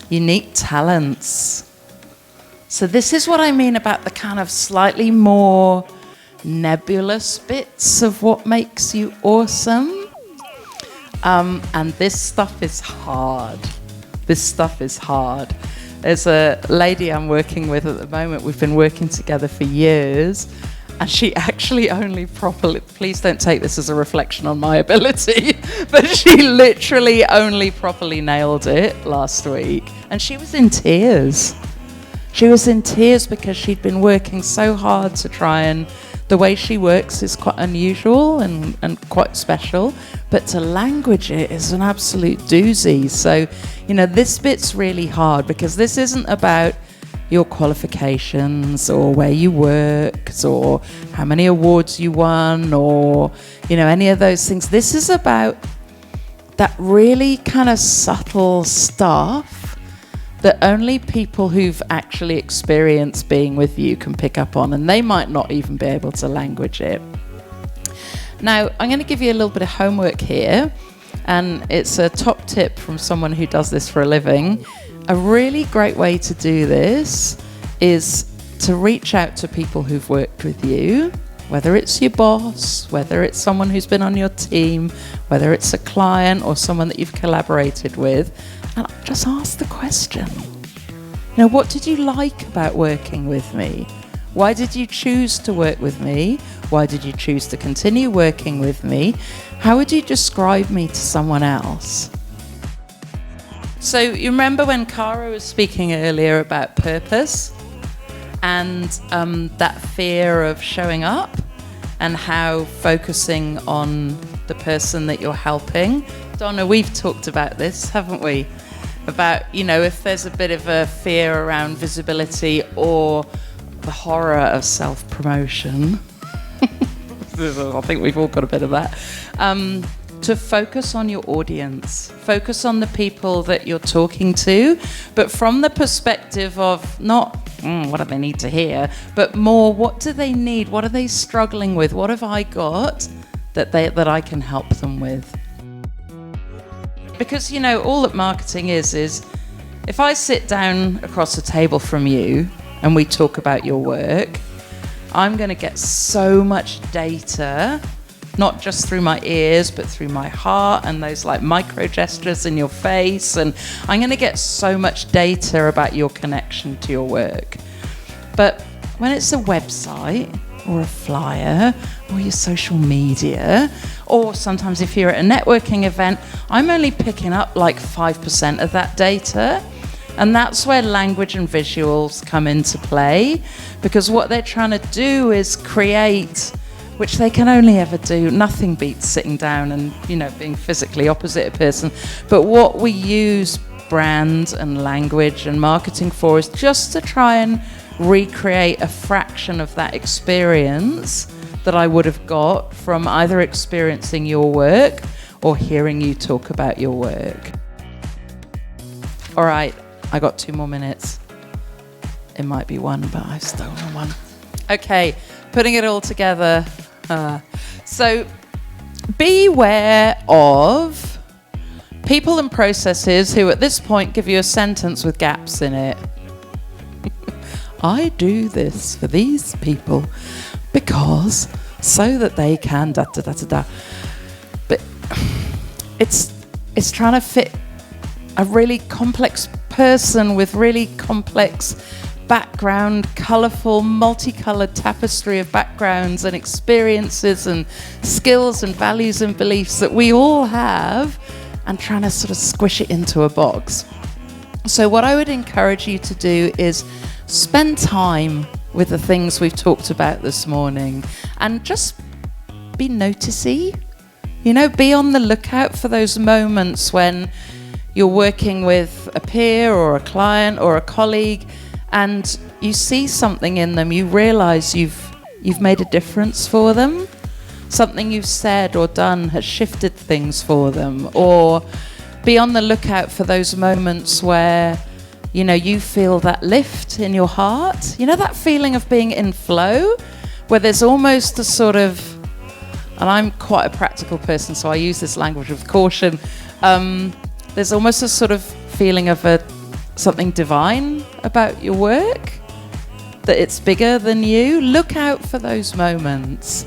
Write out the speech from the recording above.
unique talents. So this is what I mean about the kind of slightly more nebulous bits of what makes you awesome. And this stuff is hard. There's a lady I'm working with at the moment. We've been working together for years. And she actually only properly, please don't take this as a reflection on my ability, but she literally only properly nailed it last week. And she was in tears. She was in tears because she'd been working so hard to try, and the way she works is quite unusual and quite special, but to language it is an absolute doozy. So, this bit's really hard because this isn't about your qualifications or where you worked or how many awards you won or, any of those things. This is about that really kind of subtle stuff that only people who've actually experienced being with you can pick up on, and they might not even be able to language it. Now, I'm going to give you a little bit of homework here, and it's a top tip from someone who does this for a living. A really great way to do this is to reach out to people who've worked with you, whether it's your boss, whether it's someone who's been on your team, whether it's a client or someone that you've collaborated with, and just ask the question. What did you like about working with me? Why did you choose to work with me? Why did you choose to continue working with me? How would you describe me to someone else? So you remember when Cara was speaking earlier about purpose and that fear of showing up and how focusing on the person that you're helping. Donna, we've talked about this, haven't we? About, if there's a bit of a fear around visibility or the horror of self-promotion. I think we've all got a bit of that. To focus on your audience, focus on the people that you're talking to, but from the perspective of not what do they need to hear, but more what do they need, what are they struggling with, what have I got that I can help them with. Because all that marketing is if I sit down across the table from you and we talk about your work, I'm going to get so much data, not just through my ears, but through my heart and those micro gestures in your face. And I'm going to get so much data about your connection to your work. But when it's a website or a flyer or your social media, or sometimes if you're at a networking event, I'm only picking up 5% of that data. And that's where language and visuals come into play, because what they're trying to do is create, which they can only ever do. Nothing beats sitting down and, being physically opposite a person. But what we use brand and language and marketing for is just to try and recreate a fraction of that experience that I would have got from either experiencing your work or hearing you talk about your work. All right, I got 2 more minutes. It might be 1, but I've stolen 1. Okay, putting it all together. So beware of people and processes who at this point give you a sentence with gaps in it. I do this for these people because so that they can da da da da da. But it's trying to fit a really complex person with really complex background, colourful, multicolored tapestry of backgrounds and experiences and skills and values and beliefs that we all have, and trying to sort of squish it into a box. So what I would encourage you to do is spend time with the things we've talked about this morning and just be noticey. Be on the lookout for those moments when you're working with a peer or a client or a colleague and you see something in them, you realize you've made a difference for them. Something you've said or done has shifted things for them. Or be on the lookout for those moments where, you feel that lift in your heart. That feeling of being in flow, where there's almost a sort of, and I'm quite a practical person, so I use this language with caution. There's almost a sort of feeling of a something divine about your work, that it's bigger than you. Look out for those moments.